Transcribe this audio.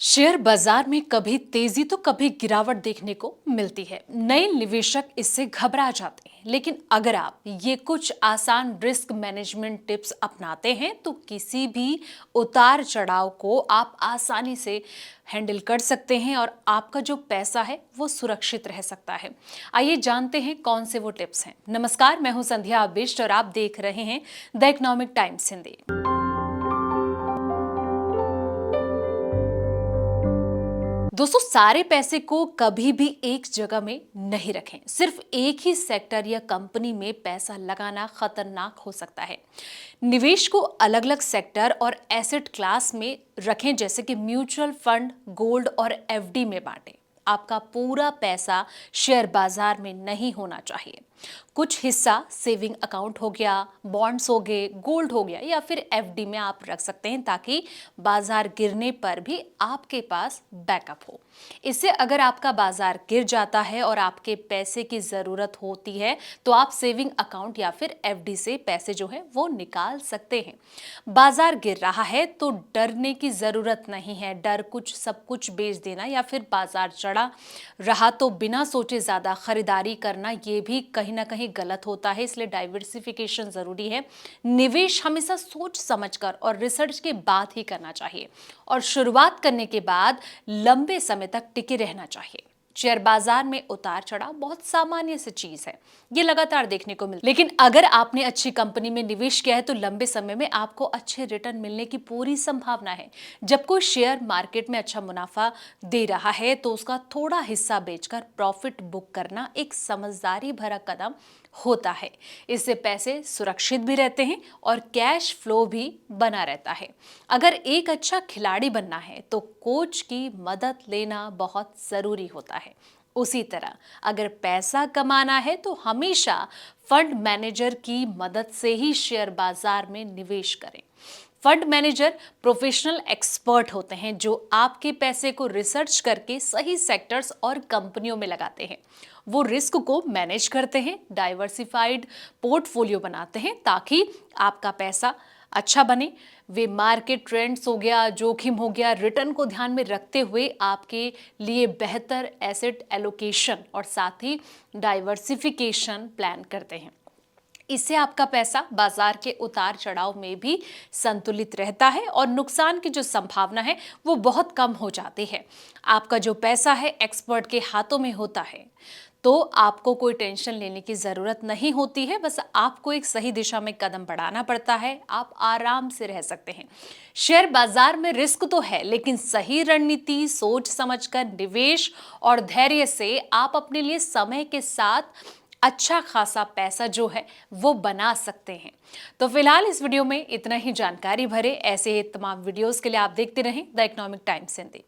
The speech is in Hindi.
शेयर बाजार में कभी तेजी तो कभी गिरावट देखने को मिलती है। नए निवेशक इससे घबरा जाते हैं, लेकिन अगर आप ये कुछ आसान रिस्क मैनेजमेंट टिप्स अपनाते हैं तो किसी भी उतार चढ़ाव को आप आसानी से हैंडल कर सकते हैं और आपका जो पैसा है वो सुरक्षित रह सकता है। आइए जानते हैं कौन से वो टिप्स हैं। नमस्कार, मैं हूं संध्या बिष्ट और आप देख रहे हैं द इकोनॉमिक टाइम्स हिंदी। दोस्तों, सारे पैसे को कभी भी एक जगह में नहीं रखें। सिर्फ एक ही सेक्टर या कंपनी में पैसा लगाना खतरनाक हो सकता है। निवेश को अलग अलग सेक्टर और एसेट क्लास में रखें, जैसे कि म्यूचुअल फंड, गोल्ड और एफडी में बांटें। आपका पूरा पैसा शेयर बाजार में नहीं होना चाहिए। कुछ हिस्सा सेविंग अकाउंट हो गया, बॉन्ड्स हो गए, गोल्ड हो गया या फिर एफडी में आप रख सकते हैं, ताकि बाजार गिरने पर भी आपके पास बैकअप हो। इससे अगर आपका बाजार गिर जाता है और आपके पैसे की जरूरत होती है तो आप सेविंग अकाउंट या फिर एफडी से पैसे जो है वो निकाल सकते हैं। बाजार गिर रहा है तो डरने की जरूरत नहीं है। डर कुछ सब कुछ बेच देना या फिर बाजार चढ़ा रहा तो बिना सोचे ज्यादा खरीदारी करना, ये भी कहीं ना कहीं गलत होता है। इसलिए डाइवर्सिफिकेशन जरूरी है। निवेश हमेशा सोच समझकर और रिसर्च के बाद ही करना चाहिए और शुरुआत करने के बाद लंबे समय तक टिके रहना चाहिए। शेयर बाजार में उतार चढ़ाव बहुत सामान्य सी चीज है, ये लगातार देखने को मिलता है। लेकिन अगर आपने अच्छी कंपनी में निवेश किया है तो लंबे समय में आपको अच्छे रिटर्न मिलने की पूरी संभावना है। जब कोई शेयर मार्केट में अच्छा मुनाफा दे रहा है तो उसका थोड़ा हिस्सा बेचकर प्रॉफिट बुक करना एक समझदारी भरा कदम होता है। इससे पैसे सुरक्षित भी रहते हैं और कैश फ्लो भी बना रहता है। अगर एक अच्छा खिलाड़ी बनना है तो कोच की मदद लेना बहुत जरूरी होता है। उसी तरह अगर पैसा कमाना है तो हमेशा फंड मैनेजर की मदद से ही शेयर बाजार में निवेश करें। फंड मैनेजर प्रोफेशनल एक्सपर्ट होते हैं जो आपके पैसे को रिसर्च करके सही सेक्टर्स और कंपनियों में लगाते हैं। वो रिस्क को मैनेज करते हैं, डाइवर्सिफाइड पोर्टफोलियो बनाते हैं ताकि आपका पैसा अच्छा बने। वे मार्केट ट्रेंड्स हो गया, जोखिम हो गया, रिटर्न को ध्यान में रखते हुए आपके लिए बेहतर एसेट एलोकेशन और साथ ही डाइवर्सिफिकेशन प्लान करते हैं। इससे आपका पैसा बाजार के उतार चढ़ाव में भी संतुलित रहता है और नुकसान की जो संभावना है वो बहुत कम हो जाती है। आपका जो पैसा है एक्सपर्ट के हाथों में होता है तो आपको कोई टेंशन लेने की जरूरत नहीं होती है। बस आपको एक सही दिशा में कदम बढ़ाना पड़ता है, आप आराम से रह सकते हैं। शेयर बाजार में रिस्क तो है, लेकिन सही रणनीति, सोच समझकर निवेश और धैर्य से आप अपने लिए समय के साथ अच्छा खासा पैसा जो है वो बना सकते हैं। तो फिलहाल इस वीडियो में इतना ही। जानकारी भरे ऐसे तमाम वीडियोस के लिए आप देखते रहें द इकोनॉमिक टाइम्स हिंदी।